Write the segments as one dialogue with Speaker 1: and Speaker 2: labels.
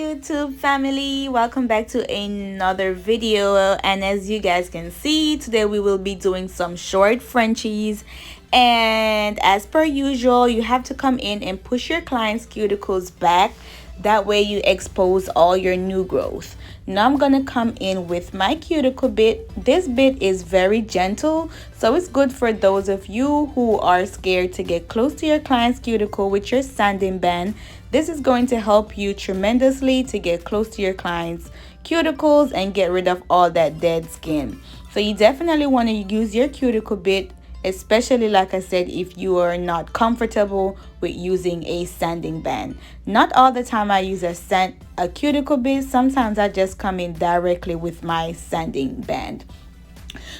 Speaker 1: YouTube family, welcome back to another video. And as you guys can see, today we will be doing some short Frenchies, and as per usual, you have to come in and push your client's cuticles back. That way you expose all your new growth. Now I'm gonna come in with my cuticle bit. This bit is very gentle, so it's good for those of you who are scared to get close to your client's cuticle with your sanding band. This is going to help you tremendously to get close to your client's cuticles and get rid of all that dead skin. So you definitely want to use your cuticle bit, especially like I said, if you are not comfortable with using a sanding band. Not all the time I use a cuticle bit. Sometimes I just come in directly with my sanding band.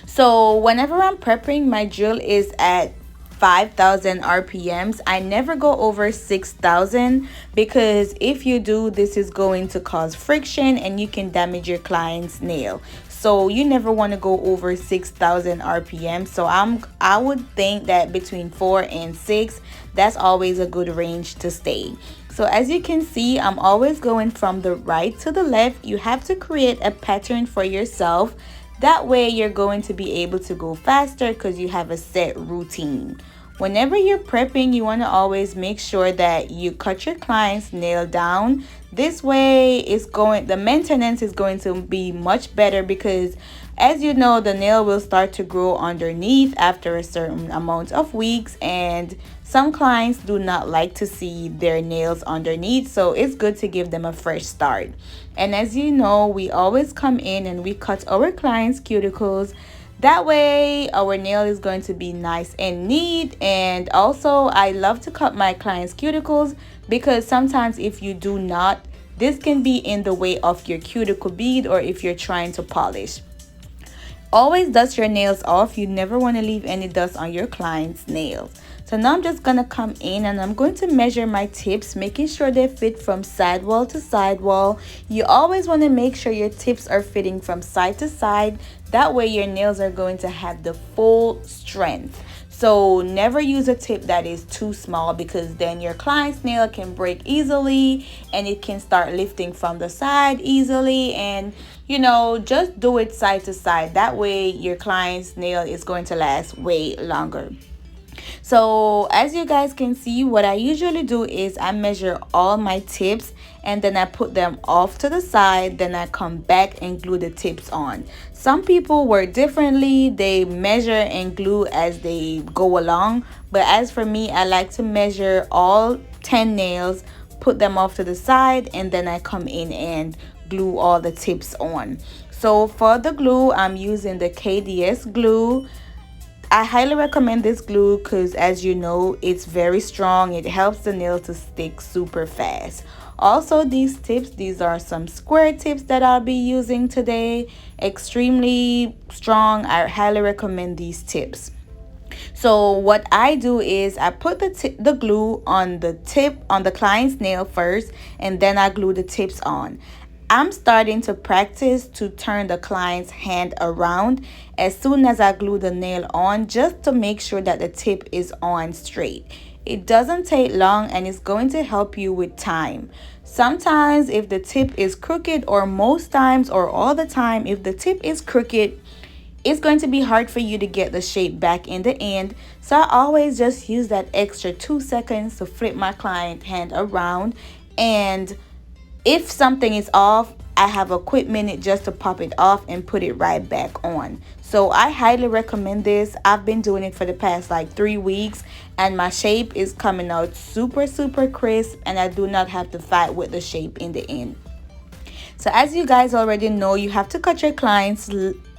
Speaker 1: So whenever I'm prepping, my drill is at 5,000 RPMs. I never go over 6,000 because if you do, this is going to cause friction and you can damage your client's nail. So you never want to go over 6,000 RPM. So I would think that between 4 and 6, that's always a good range to stay. So as you can see, I'm always going from the right to the left. You have to create a pattern for yourself. That way you're going to be able to go faster because you have a set routine. Whenever you're prepping, you want to always make sure that you cut your client's nail down. This way the maintenance is going to be much better because, as you know, the nail will start to grow underneath after a certain amount of weeks, and some clients do not like to see their nails underneath, so it's good to give them a fresh start. And as you know, we always come in and we cut our clients' cuticles. That way our nail is going to be nice and neat. And also I love to cut my clients' cuticles because sometimes if you do not, this can be in the way of your cuticle bead or if you're trying to polish. Always dust your nails off. You never want to leave any dust on your client's nails. So now I'm just going to come in and I'm going to measure my tips, making sure they fit from sidewall to sidewall. You always want to make sure your tips are fitting from side to side. That way your nails are going to have the full strength. So never use a tip that is too small because then your client's nail can break easily and it can start lifting from the side easily. And you know, just do it side to side. That way your client's nail is going to last way longer. So as you guys can see, what I usually do is I measure all my tips and then I put them off to the side. Then I come back and glue the tips on. Some people work differently. They measure and glue as they go along. But as for me, I like to measure all 10 nails, put them off to the side, and then I come in and glue all the tips on. So for the glue, I'm using the KDS glue. I highly recommend this glue because, as you know, it's very strong. It helps the nail to stick super fast. Also, these tips, these are some square tips that I'll be using today. Extremely strong. I highly recommend these tips. So what I do is I put the glue on the tip on the client's nail first, and then I glue the tips on. I'm starting to practice to turn the client's hand around as soon as I glue the nail on, just to make sure that the tip is on straight. It doesn't take long and it's going to help you with time. Sometimes if the tip is crooked, or most times or all the time if the tip is crooked, it's going to be hard for you to get the shape back in the end. So I always just use that extra 2 seconds to flip my client hand around, and if something is off, I have a quick minute just to pop it off and put it right back on. So I highly recommend this. I've been doing it for the past like 3 weeks and my shape is coming out super crisp, and I do not have to fight with the shape in the end. So as you guys already know, you have to cut your client's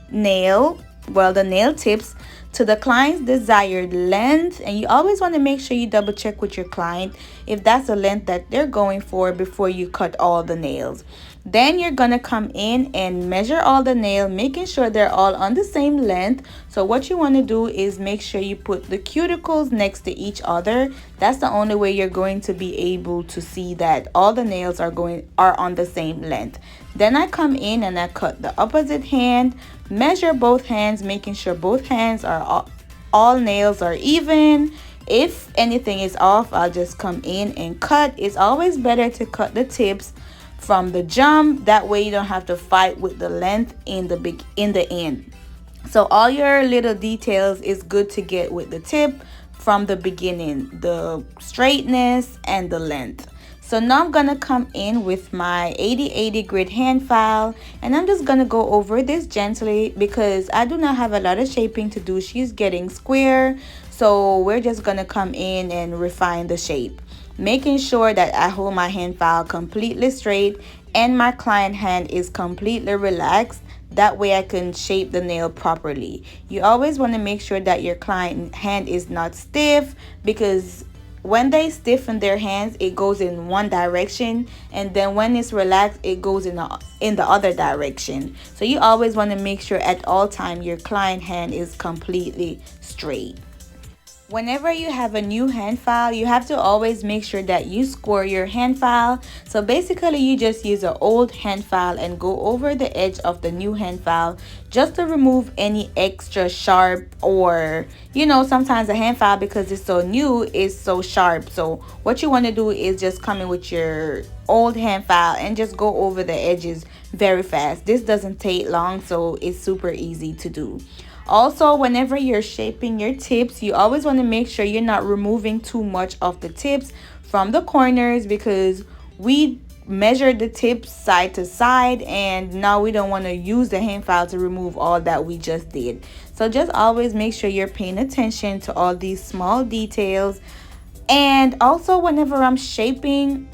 Speaker 1: nail, well, the nail tips, to the client's desired length, and you always want to make sure you double check with your client if that's the length that they're going for before you cut all the nails. Then you're gonna come in and measure all the nails, making sure they're all on the same length. So what you want to do is make sure you put the cuticles next to each other. That's the only way you're going to be able to see that all the nails are on the same length. Then I come in and I cut the opposite hand, measure both hands, making sure both hands are all nails are even. If anything is off, I'll just come in and cut. It's always better to cut the tips from the jump. That way you don't have to fight with the length in the end. So all your little details is good to get with the tip from the beginning, the straightness and the length. So now I'm gonna come in with my 80/80 grit hand file, and I'm just gonna go over this gently because I do not have a lot of shaping to do. She's getting square, so we're just gonna come in and refine the shape, making sure that I hold my hand file completely straight and my client hand is completely relaxed. That way I can shape the nail properly. You always want to make sure that your client hand is not stiff, because when they stiffen their hands, it goes in one direction, and then when it's relaxed, it goes in the other direction. So you always want to make sure at all time your client hand is completely straight. Whenever you have a new hand file, you have to always make sure that you score your hand file. So basically you just use an old hand file and go over the edge of the new hand file just to remove any extra sharp, or sometimes a hand file, because it's so new, is so sharp. So what you want to do is just come in with your old hand file and just go over the edges very fast. This doesn't take long, so it's super easy to do. Also, whenever you're shaping your tips, you always want to make sure you're not removing too much of the tips from the corners, because we measured the tips side to side and now we don't want to use the hand file to remove all that we just did. So just always make sure you're paying attention to all these small details. And also, whenever I'm shaping,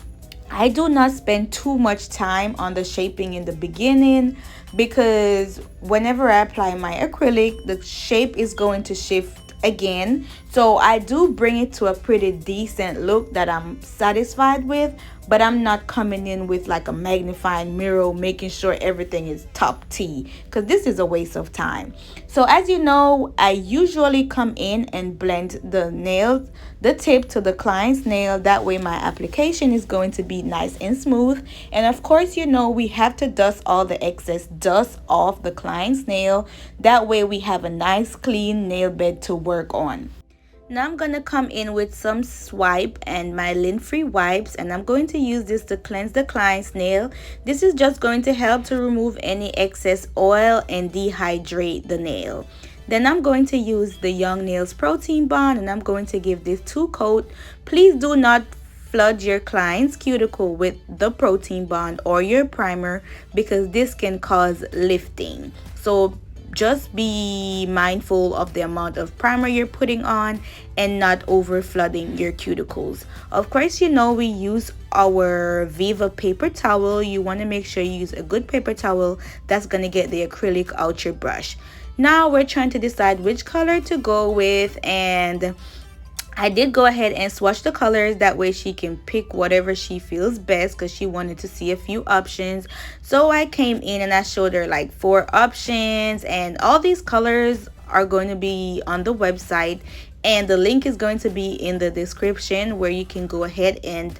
Speaker 1: I do not spend too much time on the shaping in the beginning, because whenever I apply my acrylic, the shape is going to shift again. So I do bring it to a pretty decent look that I'm satisfied with, but I'm not coming in with like a magnifying mirror making sure everything is top T, because this is a waste of time. So as you know, I usually come in and blend the tip to the client's nail. That way my application is going to be nice and smooth. And of course, we have to dust all the excess dust off the client's nail. That way we have a nice clean nail bed to work on. Now I'm gonna come in with some swipe and my lint-free wipes, and I'm going to use this to cleanse the client's nail. This is just going to help to remove any excess oil and dehydrate the nail. Then I'm going to use the Young Nails Protein Bond, and I'm going to give this 2 coat. Please do not flood your client's cuticle with the protein bond or your primer, because this can cause lifting. So just be mindful of the amount of primer you're putting on and not over flooding your cuticles. Of course, we use our Viva paper towel. You want to make sure you use a good paper towel that's going to get the acrylic out your brush. Now we're trying to decide which color to go with, and I did go ahead and swatch the colors. That way she can pick whatever she feels best, because she wanted to see a few options. So I came in and I showed her like 4 options, and all these colors are going to be on the website, and the link is going to be in the description where you can go ahead and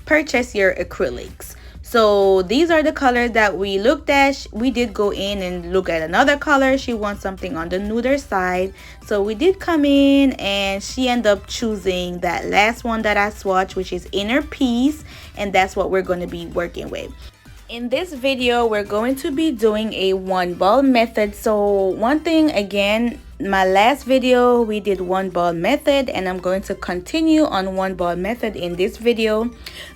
Speaker 1: purchase your acrylics. So these are the colors that we looked at. We did go in and look at another color. She wants something on the nuder side. So we did come in and she ended up choosing that last one that I swatched, which is Inner Peace. And that's what we're going to be working with. In this video, we're going to be doing a 1 ball method. So one thing, again, my last video we did 1 ball method, and I'm going to continue on 1 ball method in this video,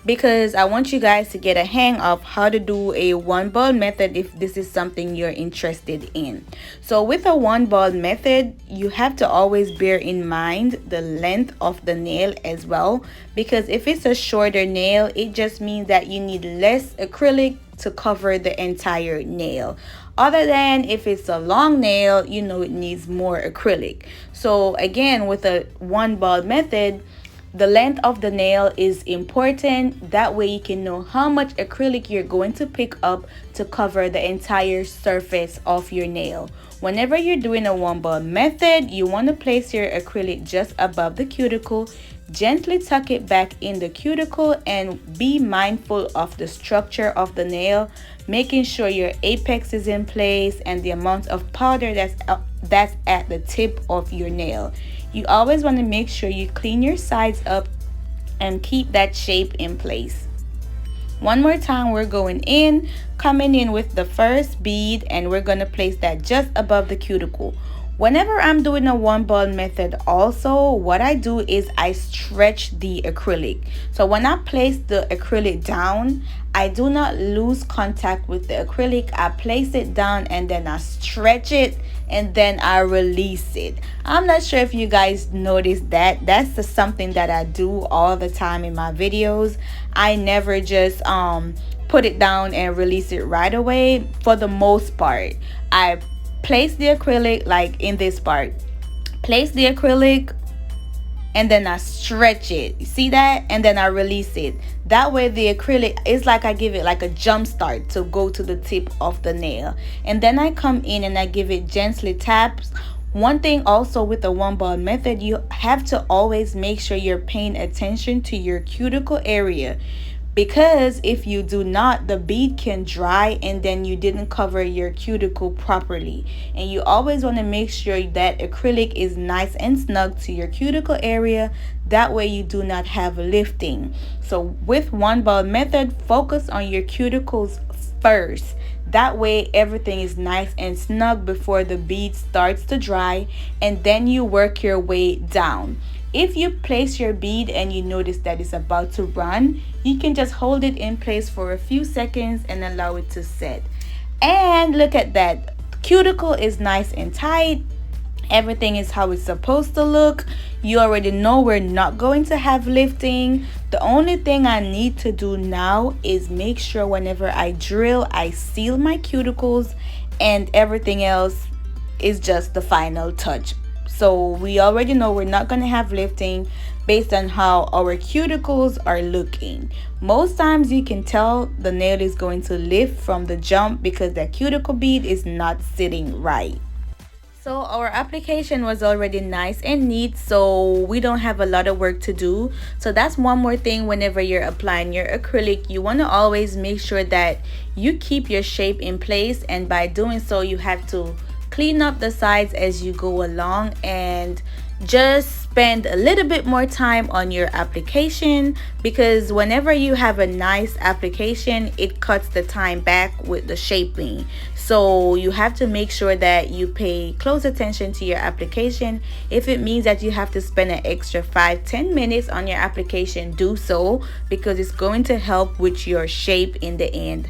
Speaker 1: because I want you guys to get a hang of how to do a 1 ball method if this is something you're interested in. So with a 1 ball method, you have to always bear in mind the length of the nail as well, because if it's a shorter nail, it just means that you need less acrylic to cover the entire nail. Other than if it's a long nail, it needs more acrylic. So again, with a 1 ball method, the length of the nail is important. That way you can know how much acrylic you're going to pick up to cover the entire surface of your nail. Whenever you're doing a 1 ball method, you want to place your acrylic just above the cuticle. Gently tuck it back in the cuticle and be mindful of the structure of the nail, making sure your apex is in place and the amount of powder that's at the tip of your nail. You always want to make sure you clean your sides up and keep that shape in place. One more time, we're going in, coming in with the first bead, and we're going to place that just above the cuticle. Whenever I'm doing a one ball method also, what I do is I stretch the acrylic. So when I place the acrylic down, I do not lose contact with the acrylic. I place it down and then I stretch it and then I release it. I'm not sure if you guys noticed that. That's something that I do all the time in my videos. I never just put it down and release it right away. For the most part, I place the acrylic, like in this part, place the acrylic and then I stretch it. You see that? And then I release it. That way the acrylic is like I give it like a jump start to go to the tip of the nail. And then I come in and I give it gently taps. One thing also with the one ball method, you have to always make sure you're paying attention to your cuticle area, because if you do not, the bead can dry and then you didn't cover your cuticle properly. And you always want to make sure that acrylic is nice and snug to your cuticle area. That way you do not have lifting. So with one ball method, focus on your cuticles first. That way everything is nice and snug before the bead starts to dry, and then you work your way down. If you place your bead and you notice that it's about to run, you can just hold it in place for a few seconds and allow it to set. And look at that. Cuticle is nice and tight. Everything is how it's supposed to look. You already know we're not going to have lifting. The only thing I need to do now is make sure whenever I drill, I seal my cuticles, and everything else is just the final touch. So we already know we're not going to have lifting based on how our cuticles are looking. Most times you can tell the nail is going to lift from the jump because that cuticle bead is not sitting right. So our application was already nice and neat, so we don't have a lot of work to do. So that's one more thing. Whenever you're applying your acrylic, you want to always make sure that you keep your shape in place, and by doing so you have to clean up the sides as you go along, and just spend a little bit more time on your application, because whenever you have a nice application, it cuts the time back with the shaping. So you have to make sure that you pay close attention to your application. If it means that you have to spend an extra 5-10 minutes on your application, do so, because it's going to help with your shape in the end.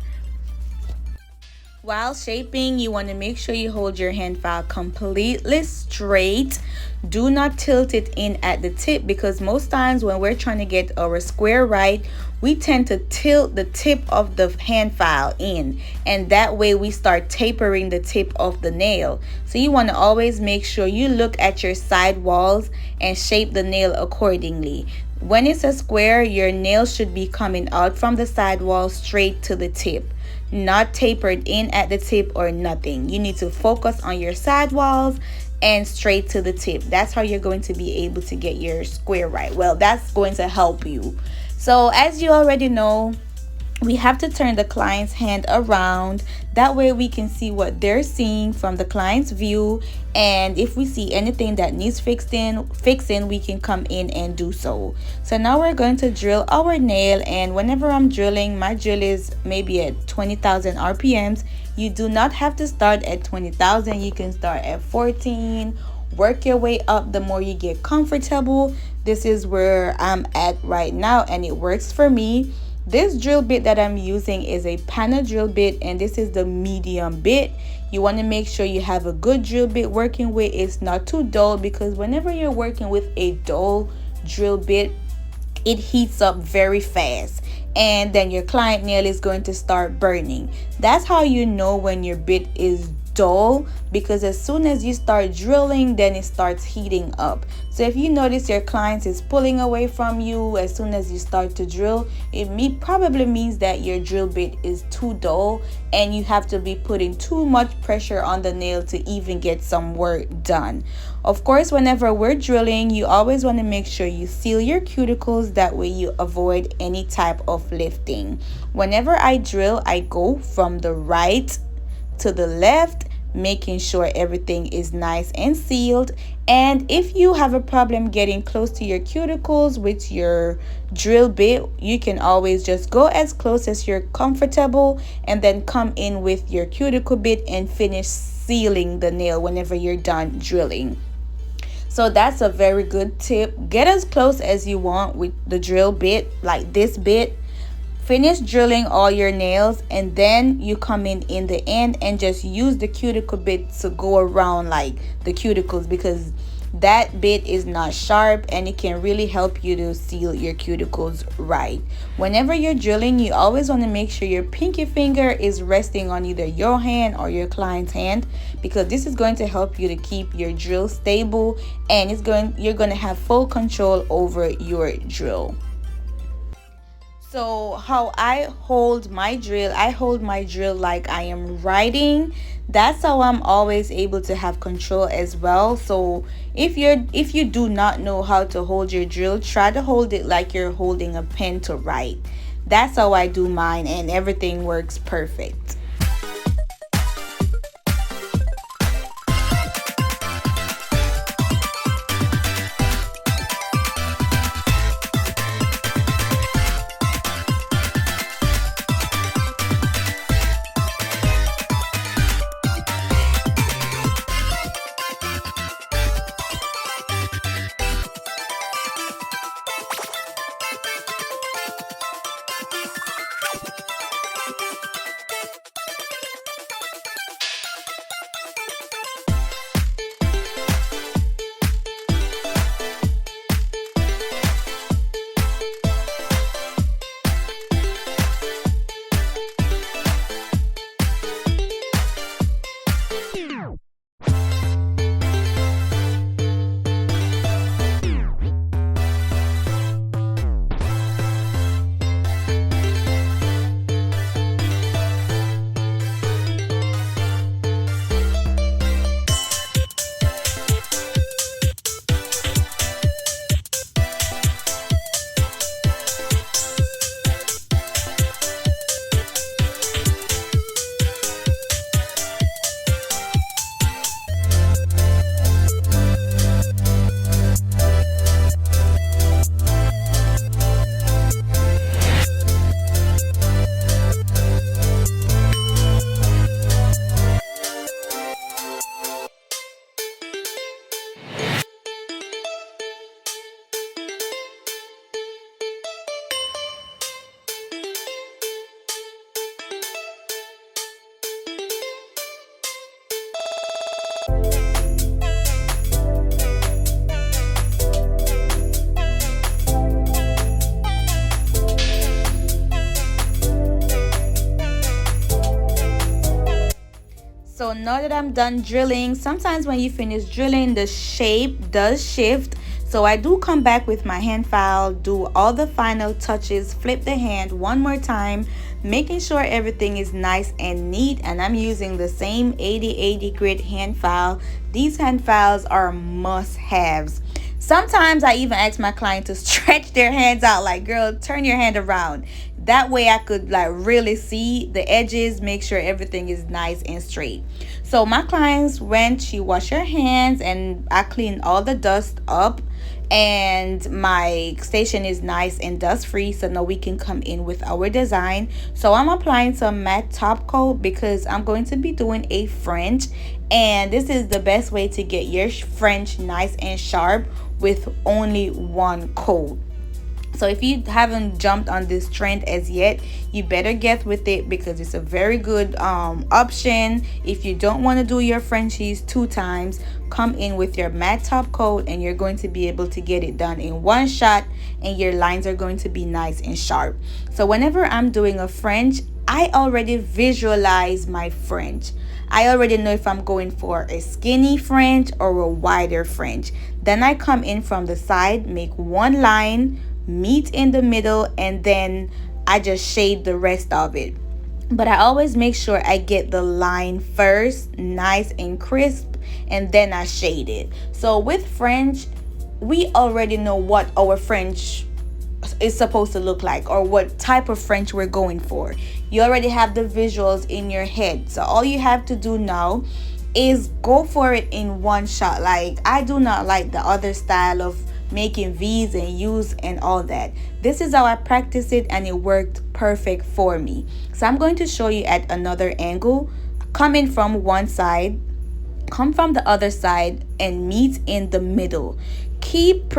Speaker 1: While shaping, you want to make sure you hold your hand file completely straight. Do not tilt it in at the tip, because most times when we're trying to get our square right, we tend to tilt the tip of the hand file in, and that way we start tapering the tip of the nail. So you want to always make sure you look at your side walls and shape the nail accordingly. When it's a square, your nail should be coming out from the side wall straight to the tip, not tapered in at the tip or nothing. You need to focus on your side walls and straight to the tip. That's how you're going to be able to get your square right. Well, that's going to help you. So as you already know, we have to turn the client's hand around. That way we can see what they're seeing from the client's view, and if we see anything that needs fixing, we can come in and do so. So now we're going to drill our nail, and whenever I'm drilling, my drill is maybe at 20,000 RPMs. You do not have to start at 20,000. You can start at 14. Work your way up the more you get comfortable. This is where I'm at right now, and it works for me. This drill bit that I'm using is a Pana drill bit, and this is the medium bit. You want to make sure you have a good drill bit working with. It's not too dull, because whenever you're working with a dull drill bit, it heats up very fast, and then your client nail is going to start burning. That's how you know when your bit is dull, because as soon as you start drilling, then it starts heating up. So if you notice your client is pulling away from you as soon as you start to drill, it probably means that your drill bit is too dull and you have to be putting too much pressure on the nail to even get some work done. Of course, whenever we're drilling, you always want to make sure you seal your cuticles. That way you avoid any type of lifting. Whenever I drill, I go from the right to the left, making sure everything is nice and sealed. And if you have a problem getting close to your cuticles with your drill bit, you can always just go as close as you're comfortable and then come in with your cuticle bit and finish sealing the nail whenever you're done drilling. So that's a very good tip. Get as close as you want with the drill bit, like this bit. Finish drilling all your nails, and then you come in the end and just use the cuticle bit to go around like the cuticles, because that bit is not sharp and it can really help you to seal your cuticles right. Whenever you're drilling, you always want to make sure your pinky finger is resting on either your hand or your client's hand, because this is going to help you to keep your drill stable, and you're going to have full control over your drill. So how I hold my drill like I am writing. That's how I'm always able to have control as well. So if you do not know how to hold your drill, try to hold it like you're holding a pen to write. That's how I do mine, and everything works perfect. So now that I'm done drilling, sometimes when you finish drilling, the shape does shift. So I do come back with my hand file, do all the final touches, flip the hand one more time, making sure everything is nice and neat. And I'm using the same 8080 grit hand file. These hand files are must-haves. Sometimes I even ask my client to stretch their hands out, like, girl, turn your hand around. That way I could like really see the edges, make sure everything is nice and straight. So my clients went, she washed her hands, and I cleaned all the dust up, and my station is nice and dust free. So now we can come in with our design. So I'm applying some matte top coat because I'm going to be doing a French, and this is the best way to get your French nice and sharp with only one coat. So if you haven't jumped on this trend as yet, you better get with it, because it's a very good option. If you don't want to do your Frenchies 2 times, come in with your matte top coat and you're going to be able to get it done in one shot, and your lines are going to be nice and sharp. So whenever I'm doing a French, I already visualize my French. I already know if I'm going for a skinny French or a wider French. Then I come in from the side, make one line, meet in the middle, and then I just shade the rest of it. But I always make sure I get the line first, nice and crisp, and then I shade it. So with French, we already know what our French is supposed to look like, or what type of French we're going for. You already have the visuals in your head. So all you have to do now is go for it in one shot. Like, I do not like the other style of making V's and U's and all that. This is how I practice it, and it worked perfect for me. So I'm going to show you at another angle. Coming from one side, come from the other side, and meet in the middle. Keep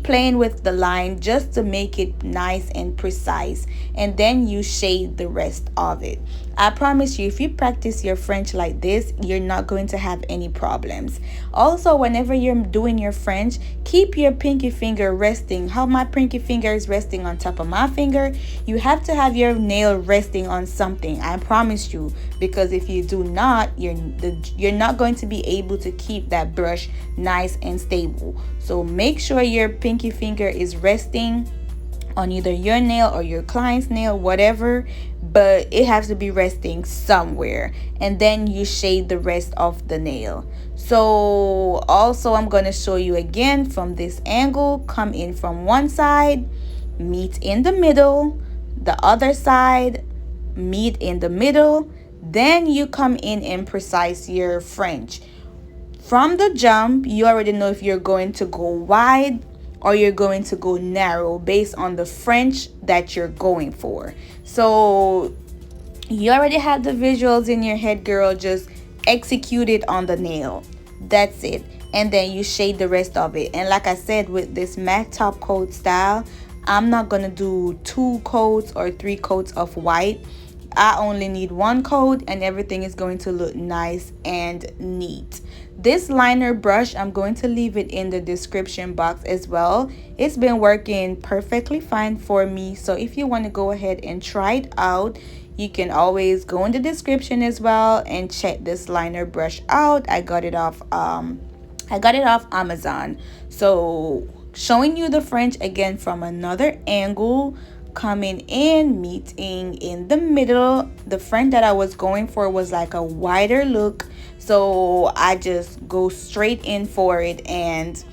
Speaker 1: playing with the line just to make it nice and precise, and then you shade the rest of it. I promise you, if you practice your French like this, you're not going to have any problems. Also, whenever you're doing your French, keep your pinky finger resting. How my pinky finger is resting on top of my finger, you have to have your nail resting on something. I promise you, because if you do not, you're not going to be able to keep that brush nice and stable. So make sure your pinky finger is resting on either your nail or your client's nail, whatever, but it has to be resting somewhere, and then you shade the rest of the nail. So also, I'm going to show you again from this angle. Come in from one side, meet in the middle, the other side, meet in the middle, then you come in and precise your French. From the jump, you already know if you're going to go wide or you're going to go narrow based on the French that you're going for. So you already have the visuals in your head, girl. Just execute it on the nail. That's it. And then you shade the rest of it. And like I said, with this matte top coat style, I'm not gonna do 2 coats or 3 coats of white. I only need 1 coat, and everything is going to look nice and neat. This liner brush, I'm going to leave it in the description box as well. It's been working perfectly fine for me. So if you want to go ahead and try it out, you can always go in the description as well and check this liner brush out. I got it off Amazon. So showing you the French again from another angle. Coming in, meeting in the middle. The French that I was going for was like a wider look, so I just go straight in for it. And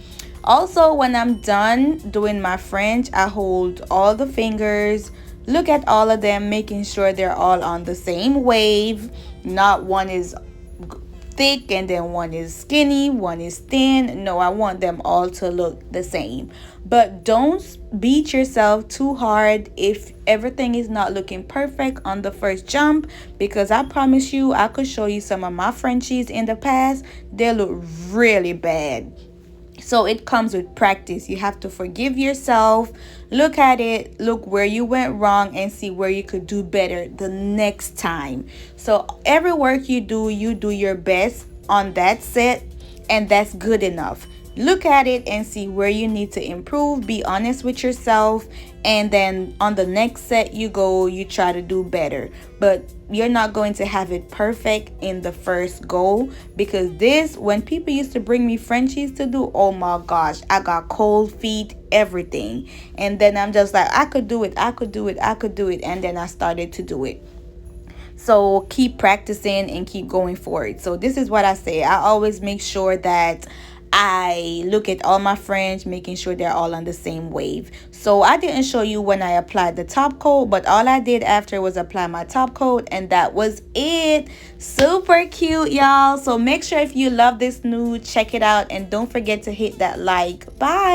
Speaker 1: also, when I'm done doing my French, I hold all the fingers, look at all of them, making sure they're all on the same wave. Not one is thick and then one is skinny, one is thin. No, I want them all to look the same. But don't beat yourself too hard if everything is not looking perfect on the first jump, because I promise you, I could show you some of my Frenchies in the past. They look really bad. So it comes with practice. You have to forgive yourself, look at it, look where you went wrong, and see where you could do better the next time. So every work you do your best on that set, and that's good enough. Look at it and see where you need to improve. Be honest with yourself, and then on the next set you try to do better. But you're not going to have it perfect in the first go, because this, when people used to bring me Frenchies to do, oh my gosh, I got cold feet, everything. And then I'm just like, I could do it, and then I started to do it. So keep practicing and keep going for it. So this is what I say. I always make sure that I look at all my French, making sure they're all on the same wave. So I didn't show you when I applied the top coat, but all I did after was apply my top coat, and that was it. Super cute, y'all. So make sure if you love this nude, check it out, and don't forget to hit that like. Bye.